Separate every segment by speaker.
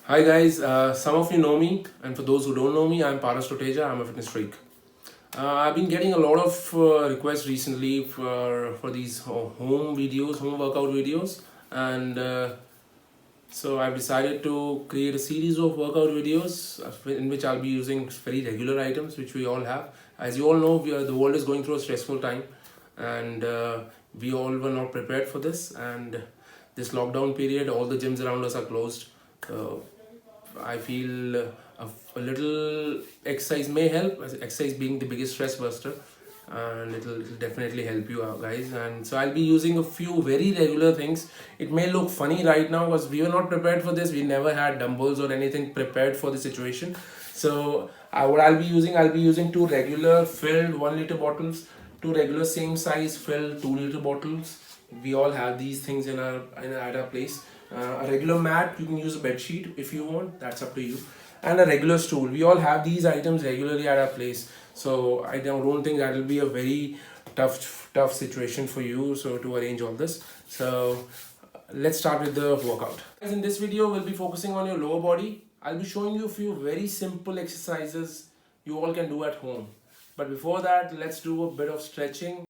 Speaker 1: Hi guys, some of you know me, and for those who don't know me, I'm Paras Toteja. I'm a fitness freak. I've been getting a lot of requests recently for these home videos, home workout videos, and so I've decided to create a series of workout videos in which I'll be using very regular items which we all have. As you all know, the world is going through a stressful time, and we all were not prepared for this. And this lockdown period, all the gyms around us are closed. I feel a little exercise may help. Exercise being the biggest stress buster, and it'll definitely help you out, guys. And so I'll be using a few very regular things. It may look funny right now because we were not prepared for this. We never had dumbbells or anything prepared for the situation. So what I'll be using two regular filled 1 liter bottles, two regular same size filled 2 liter bottles. We all have these things at our place. A regular mat, you can use a bed sheet if you want, that's up to you, and a regular stool. We all have these items regularly at our place, so I don't think that will be a very tough situation for you so to arrange all this. So let's start with the workout. As in this video, we'll be focusing on your lower body. I'll be showing you a few very simple exercises you all can do at home, but before that, let's do a bit of stretching.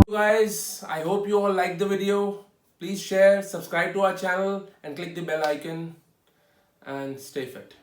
Speaker 1: Guys, I hope you all like the video. Please share, subscribe to our channel, and click the bell icon, and stay fit.